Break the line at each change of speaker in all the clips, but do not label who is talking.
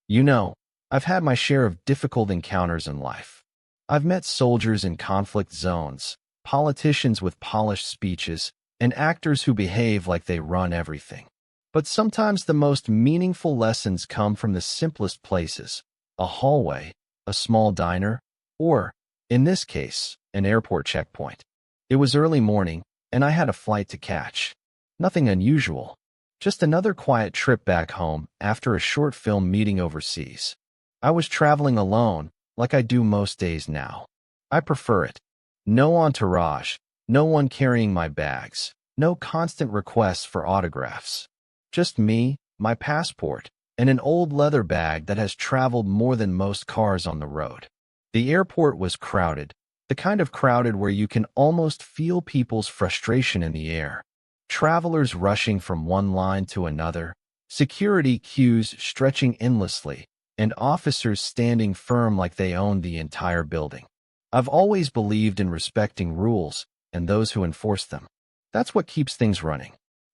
You know, I've had my share of difficult encounters in life. I've met soldiers in conflict zones, politicians with polished speeches, and actors who behave like they run everything. But sometimes the most meaningful lessons come from the simplest places: a hallway, a small diner, or, in this case, an airport checkpoint. It was early morning, and I had a flight to catch. Nothing unusual, just another quiet trip back home after a short film meeting overseas. I was traveling alone, like I do most days now. I prefer it. No entourage, no one carrying my bags, no constant requests for autographs. Just me, my passport, and an old leather bag that has traveled more than most cars on the road. The airport was crowded, the kind of crowded where you can almost feel people's frustration in the air. Travelers rushing from one line to another, security queues stretching endlessly, and officers standing firm like they owned the entire building. I've always believed in respecting rules and those who enforce them. That's what keeps things running.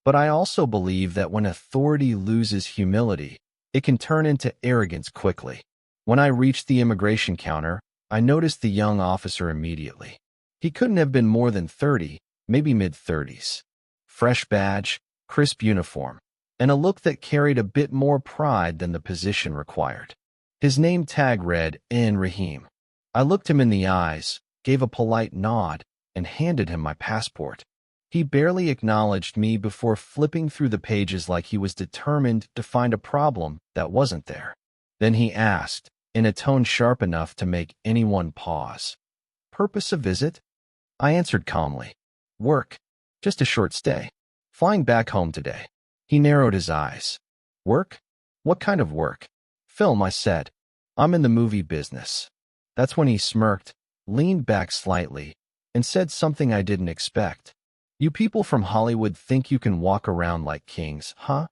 But I also believe that when authority loses humility, it can turn into arrogance quickly. When I reached the immigration counter, I noticed the young officer immediately. He couldn't have been more than 30, maybe mid-30s. Fresh badge, crisp uniform, and a look that carried a bit more pride than the position required. His name tag read N. Rahim. I looked him in the eyes, gave a polite nod, and handed him my passport. He barely acknowledged me before flipping through the pages like he was determined to find a problem that wasn't there. Then he asked, in a tone sharp enough to make anyone pause, "Purpose of visit?" I answered calmly, "Work. Just a short stay. Flying back home today." He narrowed his eyes. "Work? What kind of work?" "Film," I said. "I'm in the movie business." That's when he smirked, leaned back slightly, and said something I didn't expect. "You people from Hollywood think you can walk around like kings, huh?"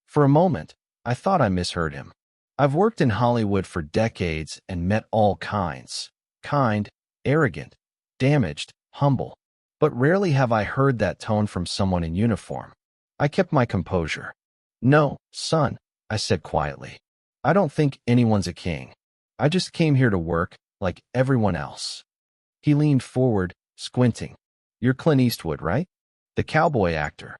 For a moment, I thought I misheard him. I've worked in Hollywood for decades and met all kinds. Kind, arrogant, damaged, humble. But rarely have I heard that tone from someone in uniform. I kept my composure. "No, son," I said quietly. "I don't think anyone's a king. I just came here to work, like everyone else." He leaned forward, squinting. "You're Clint Eastwood, right? The cowboy actor."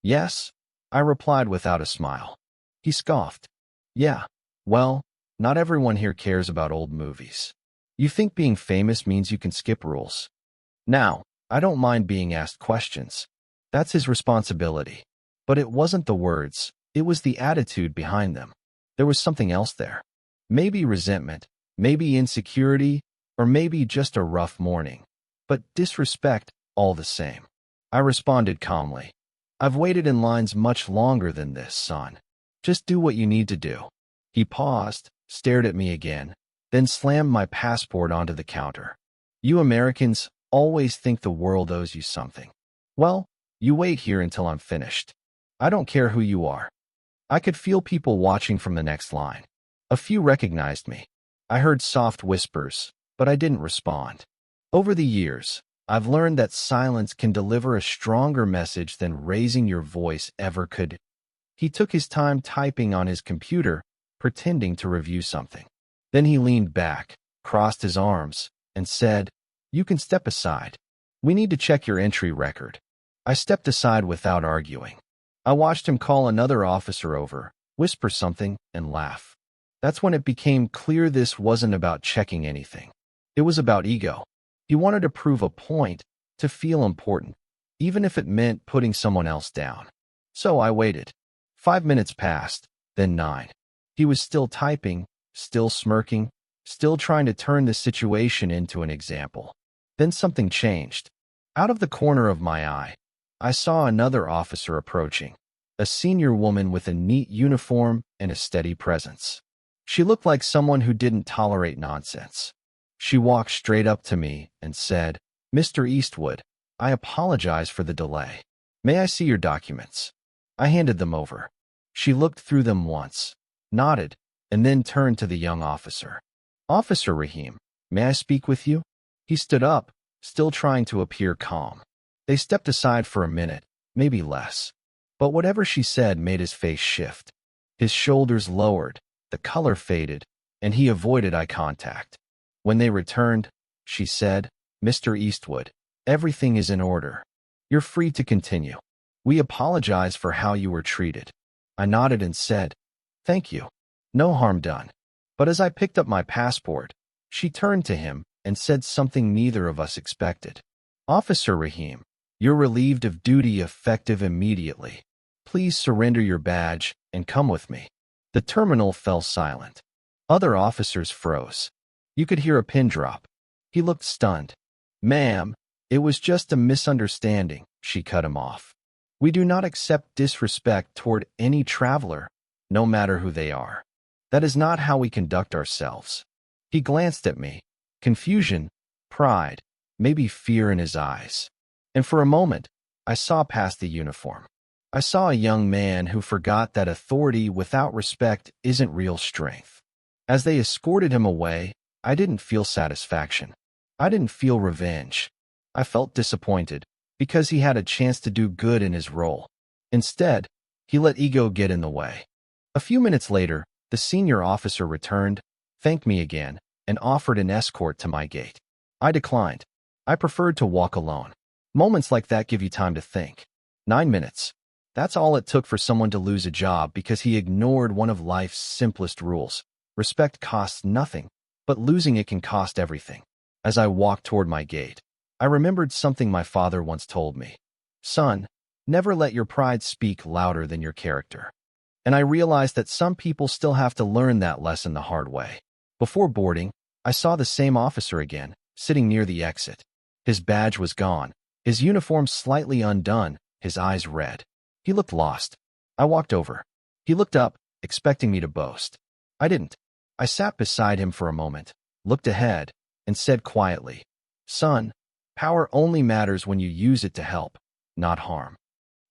"Yes," I replied without a smile. He scoffed. "Yeah, well, not everyone here cares about old movies. You think being famous means you can skip rules. Now, I don't mind being asked questions. That's his responsibility." But it wasn't the words, it was the attitude behind them. There was something else there. Maybe resentment, maybe insecurity, or maybe just a rough morning. But disrespect all the same. I responded calmly. "I've waited in lines much longer than this, son. Just do what you need to do." He paused, stared at me again, then slammed my passport onto the counter. "You Americans always think the world owes you something. Well, you wait here until I'm finished. I don't care who you are." I could feel people watching from the next line. A few recognized me. I heard soft whispers, but I didn't respond. Over the years, I've learned that silence can deliver a stronger message than raising your voice ever could. He took his time typing on his computer, pretending to review something. Then he leaned back, crossed his arms, and said, "You can step aside. We need to check your entry record." I stepped aside without arguing. I watched him call another officer over, whisper something, and laugh. That's when it became clear this wasn't about checking anything. It was about ego. He wanted to prove a point, to feel important, even if it meant putting someone else down. So I waited. 5 minutes passed, then 9. He was still typing, still smirking, still trying to turn the situation into an example. Then something changed. Out of the corner of my eye, I saw another officer approaching, a senior woman with a neat uniform and a steady presence. She looked like someone who didn't tolerate nonsense. She walked straight up to me and said, "Mr. Eastwood, I apologize for the delay. May I see your documents?" I handed them over. She looked through them once, nodded, and then turned to the young officer. "Officer Rahim, may I speak with you?" He stood up, still trying to appear calm. They stepped aside for a minute, maybe less. But whatever she said made his face shift. His shoulders lowered, The color faded, and he avoided eye contact. When they returned, she said, "Mr. Eastwood, everything is in order. You're free to continue. We apologize for how you were treated." I nodded and said, "Thank you. No harm done." But as I picked up my passport, she turned to him and said something neither of us expected. "Officer Rahim, you're relieved of duty effective immediately. Please surrender your badge and come with me." The terminal fell silent. Other officers froze. You could hear a pin drop. He looked stunned. "Ma'am, it was just a misunderstanding," she cut him off. "We do not accept disrespect toward any traveler, no matter who they are. That is not how we conduct ourselves." He glanced at me, confusion, pride, maybe fear in his eyes. And for a moment, I saw past the uniform. I saw a young man who forgot that authority without respect isn't real strength. As they escorted him away, I didn't feel satisfaction. I didn't feel revenge. I felt disappointed because he had a chance to do good in his role. Instead, he let ego get in the way. A few minutes later, the senior officer returned, thanked me again, and offered an escort to my gate. I declined. I preferred to walk alone. Moments like that give you time to think. 9 minutes. That's all it took for someone to lose a job because he ignored one of life's simplest rules. Respect costs nothing, but losing it can cost everything. As I walked toward my gate, I remembered something my father once told me. "Son, never let your pride speak louder than your character." And I realized that some people still have to learn that lesson the hard way. Before boarding, I saw the same officer again, sitting near the exit. His badge was gone, his uniform slightly undone, his eyes red. He looked lost. I walked over. He looked up, expecting me to boast. I didn't. I sat beside him for a moment, looked ahead, and said quietly, "Son, power only matters when you use it to help, not harm."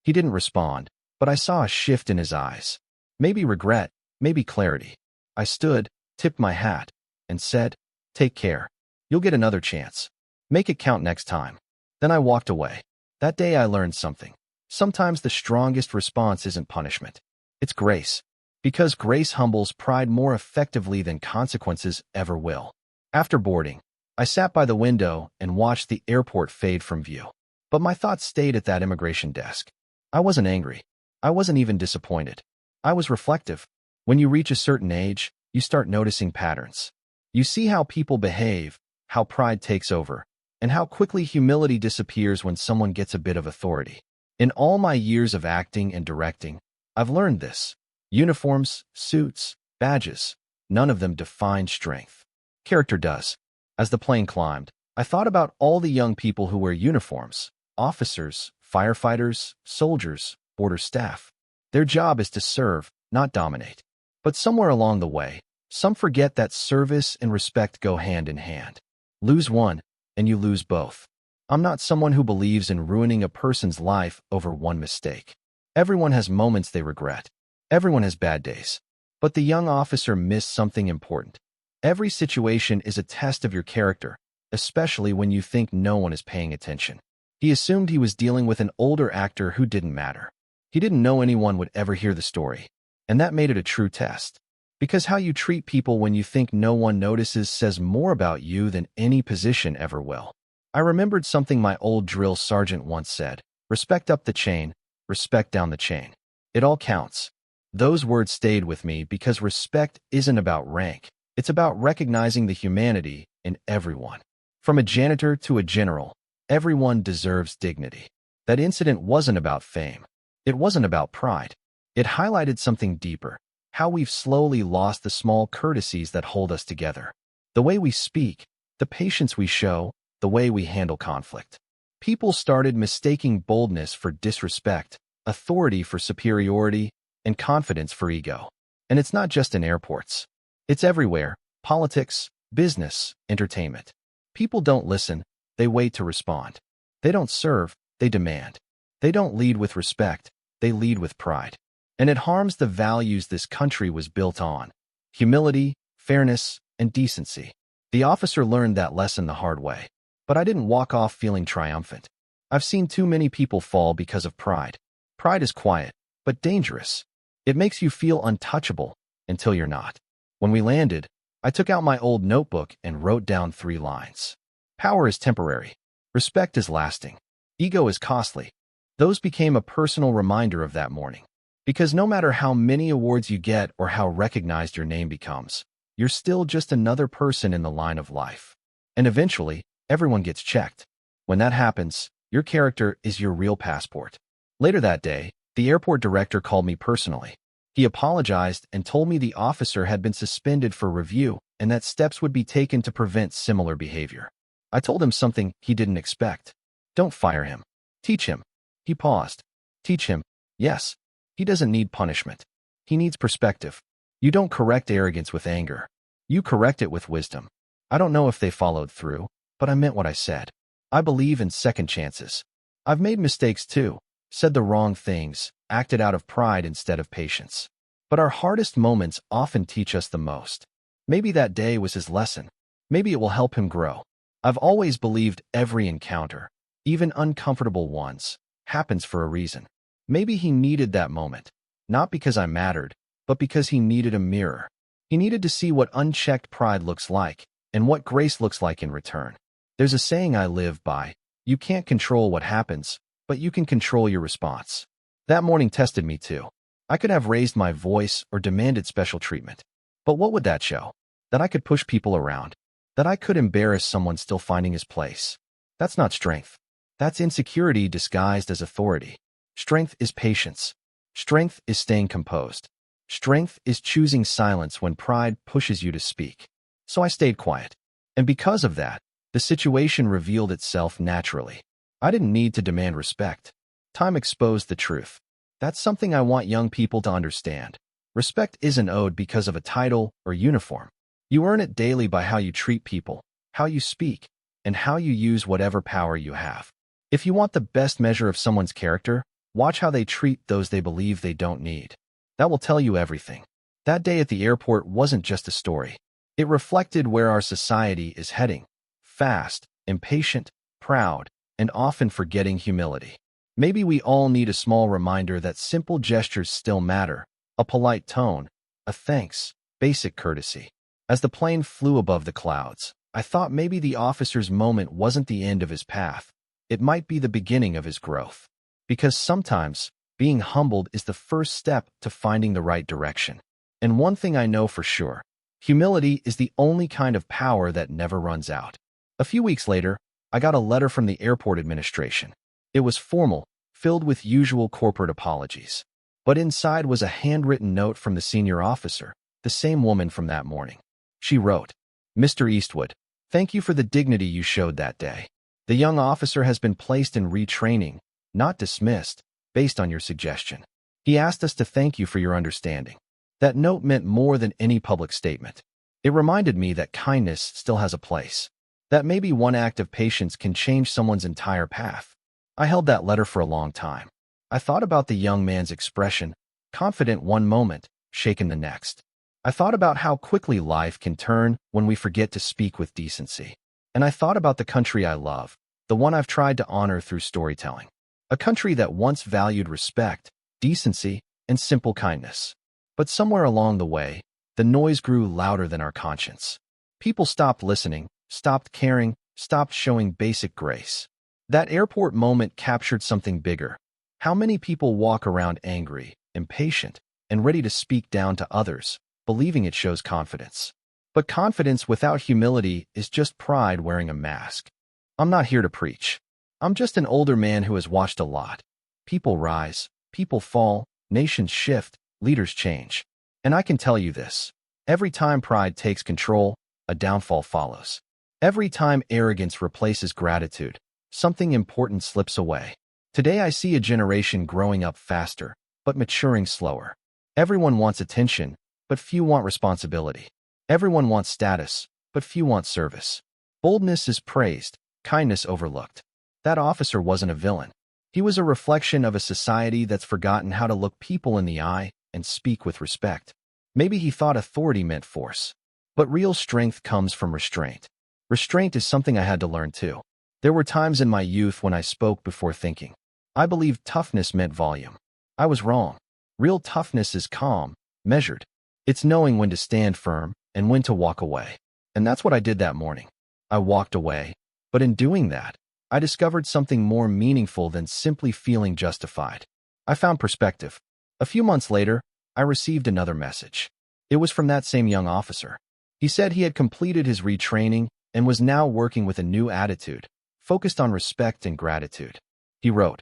He didn't respond, but I saw a shift in his eyes. Maybe regret, maybe clarity. I stood, tipped my hat, and said, "Take care. You'll get another chance. Make it count next time." Then I walked away. That day I learned something. Sometimes the strongest response isn't punishment. It's grace. Because grace humbles pride more effectively than consequences ever will. After boarding, I sat by the window and watched the airport fade from view. But my thoughts stayed at that immigration desk. I wasn't angry. I wasn't even disappointed. I was reflective. When you reach a certain age, you start noticing patterns. You see how people behave, how pride takes over, and how quickly humility disappears when someone gets a bit of authority. In all my years of acting and directing, I've learned this. Uniforms, suits, badges, none of them define strength. Character does. As the plane climbed, I thought about all the young people who wear uniforms, officers, firefighters, soldiers, border staff. Their job is to serve, not dominate. But somewhere along the way, some forget that service and respect go hand in hand. Lose one, and you lose both. I'm not someone who believes in ruining a person's life over one mistake. Everyone has moments they regret. Everyone has bad days. But the young officer missed something important. Every situation is a test of your character, especially when you think no one is paying attention. He assumed he was dealing with an older actor who didn't matter. He didn't know anyone would ever hear the story, and that made it a true test. Because how you treat people when you think no one notices says more about you than any position ever will. I remembered something my old drill sergeant once said: "Respect up the chain, respect down the chain. It all counts." Those words stayed with me because respect isn't about rank. It's about recognizing the humanity in everyone. From a janitor to a general, everyone deserves dignity. That incident wasn't about fame. It wasn't about pride. It highlighted something deeper: how we've slowly lost the small courtesies that hold us together. The way we speak, the patience we show, the way we handle conflict. People started mistaking boldness for disrespect, authority for superiority, and confidence for ego. And it's not just in airports. It's everywhere: politics, business, entertainment. People don't listen, they wait to respond. They don't serve, they demand. They don't lead with respect, they lead with pride. And it harms the values this country was built on: humility, fairness, and decency. The officer learned that lesson the hard way. But I didn't walk off feeling triumphant. I've seen too many people fall because of pride. Pride is quiet, but dangerous. It makes you feel untouchable until you're not. When we landed, I took out my old notebook and wrote down 3 lines. Power is temporary. Respect is lasting. Ego is costly. Those became a personal reminder of that morning. Because no matter how many awards you get or how recognized your name becomes, you're still just another person in the line of life. And eventually, everyone gets checked. When that happens, your character is your real passport. Later that day, the airport director called me personally. He apologized and told me the officer had been suspended for review and that steps would be taken to prevent similar behavior. I told him something he didn't expect. Don't fire him. Teach him. He paused. Teach him. Yes. He doesn't need punishment. He needs perspective. You don't correct arrogance with anger. You correct it with wisdom. I don't know if they followed through, but I meant what I said. I believe in second chances. I've made mistakes too, said the wrong things, acted out of pride instead of patience. But our hardest moments often teach us the most. Maybe that day was his lesson. Maybe it will help him grow. I've always believed every encounter, even uncomfortable ones, happens for a reason. Maybe he needed that moment, not because I mattered, but because he needed a mirror. He needed to see what unchecked pride looks like and what grace looks like in return. There's a saying I live by: you can't control what happens, but you can control your response. That morning tested me too. I could have raised my voice or demanded special treatment. But what would that show? That I could push people around. That I could embarrass someone still finding his place. That's not strength. That's insecurity disguised as authority. Strength is patience. Strength is staying composed. Strength is choosing silence when pride pushes you to speak. So I stayed quiet. And because of that, the situation revealed itself naturally. I didn't need to demand respect. Time exposed the truth. That's something I want young people to understand. Respect isn't owed because of a title or uniform. You earn it daily by how you treat people, how you speak, and how you use whatever power you have. If you want the best measure of someone's character, watch how they treat those they believe they don't need. That will tell you everything. That day at the airport wasn't just a story. It reflected where our society is heading. Fast, impatient, proud, and often forgetting humility. Maybe we all need a small reminder that simple gestures still matter. A polite tone, a thanks, basic courtesy. As the plane flew above the clouds, I thought maybe the officer's moment wasn't the end of his path. It might be the beginning of his growth. Because sometimes, being humbled is the first step to finding the right direction. And one thing I know for sure, humility is the only kind of power that never runs out. A few weeks later, I got a letter from the airport administration. It was formal, filled with usual corporate apologies. But inside was a handwritten note from the senior officer, the same woman from that morning. She wrote, "Mr. Eastwood, thank you for the dignity you showed that day. The young officer has been placed in retraining, not dismissed, based on your suggestion. He asked us to thank you for your understanding." That note meant more than any public statement. It reminded me that kindness still has a place. That maybe one act of patience can change someone's entire path. I held that letter for a long time. I thought about the young man's expression, confident one moment, shaken the next. I thought about how quickly life can turn when we forget to speak with decency. And I thought about the country I love, the one I've tried to honor through storytelling. A country that once valued respect, decency, and simple kindness. But somewhere along the way, the noise grew louder than our conscience. People stopped listening, stopped caring, stopped showing basic grace. That airport moment captured something bigger. How many people walk around angry, impatient, and ready to speak down to others, believing it shows confidence? But confidence without humility is just pride wearing a mask. I'm not here to preach. I'm just an older man who has watched a lot. People rise, people fall, nations shift, leaders change. And I can tell you this: every time pride takes control, a downfall follows. Every time arrogance replaces gratitude, something important slips away. Today I see a generation growing up faster, but maturing slower. Everyone wants attention, but few want responsibility. Everyone wants status, but few want service. Boldness is praised, kindness overlooked. That officer wasn't a villain. He was a reflection of a society that's forgotten how to look people in the eye and speak with respect. Maybe he thought authority meant force. But real strength comes from restraint. Restraint is something I had to learn too. There were times in my youth when I spoke before thinking. I believed toughness meant volume. I was wrong. Real toughness is calm, measured. It's knowing when to stand firm and when to walk away. And that's what I did that morning. I walked away, but in doing that, I discovered something more meaningful than simply feeling justified. I found perspective. A few months later, I received another message. It was from that same young officer. He said he had completed his retraining and was now working with a new attitude, focused on respect and gratitude. He wrote,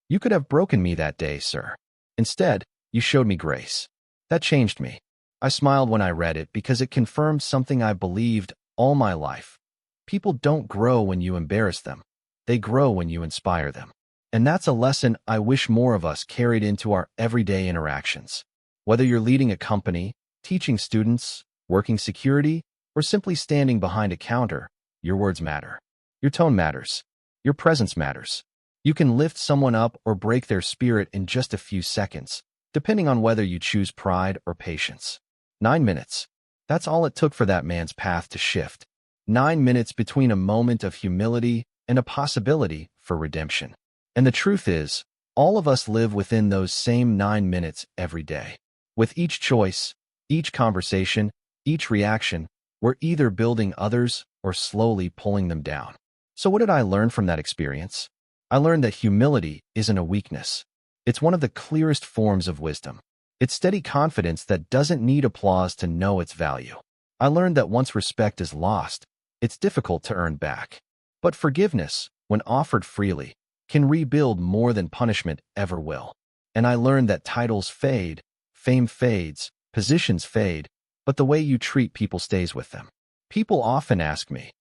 "You could have broken me that day, sir. Instead, you showed me grace." That changed me. I smiled when I read it because it confirmed something I believed all my life. People don't grow when you embarrass them. They grow when you inspire them. And that's a lesson I wish more of us carried into our everyday interactions. Whether you're leading a company, teaching students, working security, or simply standing behind a counter, your words matter. Your tone matters. Your presence matters. You can lift someone up or break their spirit in just a few seconds, depending on whether you choose pride or patience. 9 minutes. That's all it took for that man's path to shift. 9 minutes between a moment of humility and a possibility for redemption. And the truth is, all of us live within those same 9 minutes every day. With each choice, each conversation, each reaction, we're either building others or slowly pulling them down. So what did I learn from that experience? I learned that humility isn't a weakness. It's one of the clearest forms of wisdom. It's steady confidence that doesn't need applause to know its value. I learned that once respect is lost, it's difficult to earn back. But forgiveness, when offered freely, can rebuild more than punishment ever will. And I learned that titles fade, fame fades, positions fade, but the way you treat people stays with them. People often ask me,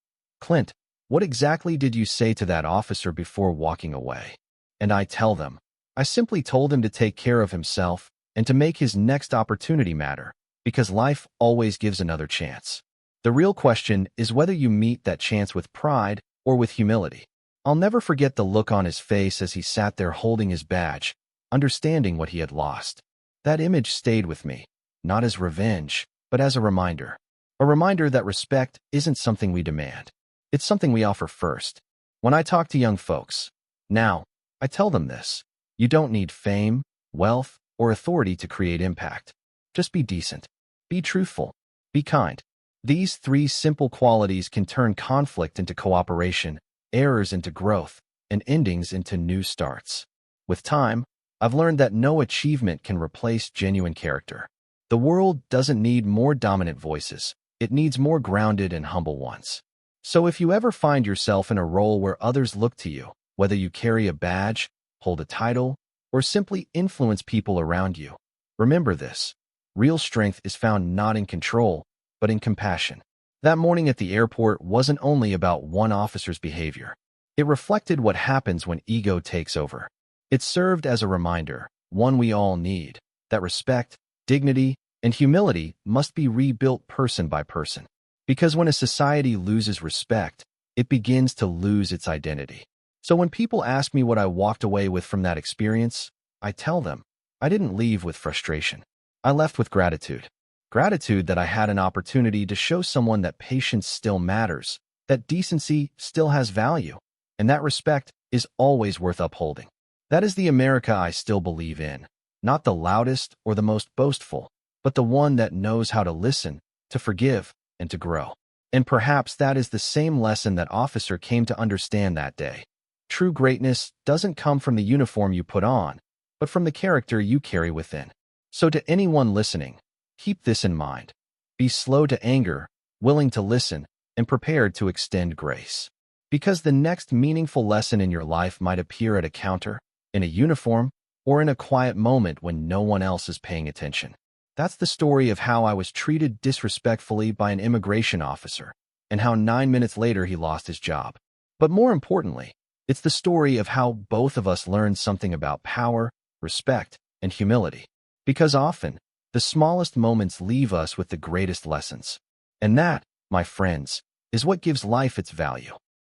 "Clint, what exactly did you say to that officer before walking away?" And I tell them, I simply told him to take care of himself and to make his next opportunity matter, because life always gives another chance. The real question is whether you meet that chance with pride or with humility. I'll never forget the look on his face as he sat there holding his badge, understanding what he had lost. That image stayed with me, not as revenge, but as a reminder. A reminder that respect isn't something we demand. It's something we offer first. When I talk to young folks, now, I tell them this. You don't need fame, wealth, or authority to create impact. Just be decent. Be truthful. Be kind. These 3 simple qualities can turn conflict into cooperation, errors into growth, and endings into new starts. With time, I've learned that no achievement can replace genuine character. The world doesn't need more dominant voices. It needs more grounded and humble ones. So if you ever find yourself in a role where others look to you, whether you carry a badge, hold a title, or simply influence people around you, remember this. Real strength is found not in control, but in compassion. That morning at the airport wasn't only about one officer's behavior. It reflected what happens when ego takes over. It served as a reminder, one we all need, that respect, dignity, and humility must be rebuilt person by person. Because when a society loses respect, it begins to lose its identity. So when people ask me what I walked away with from that experience, I tell them, I didn't leave with frustration. I left with gratitude. Gratitude that I had an opportunity to show someone that patience still matters, that decency still has value, and that respect is always worth upholding. That is the America I still believe in, not the loudest or the most boastful, but the one that knows how to listen, to forgive, and to grow. And perhaps that is the same lesson that officer came to understand that day. True greatness doesn't come from the uniform you put on, but from the character you carry within. So to anyone listening, keep this in mind. Be slow to anger, willing to listen, and prepared to extend grace. Because the next meaningful lesson in your life might appear at a counter, in a uniform, or in a quiet moment when no one else is paying attention. That's the story of how I was treated disrespectfully by an immigration officer, and how 9 minutes later he lost his job. But more importantly, it's the story of how both of us learned something about power, respect, and humility. Because often, the smallest moments leave us with the greatest lessons. And that, my friends, is what gives life its value.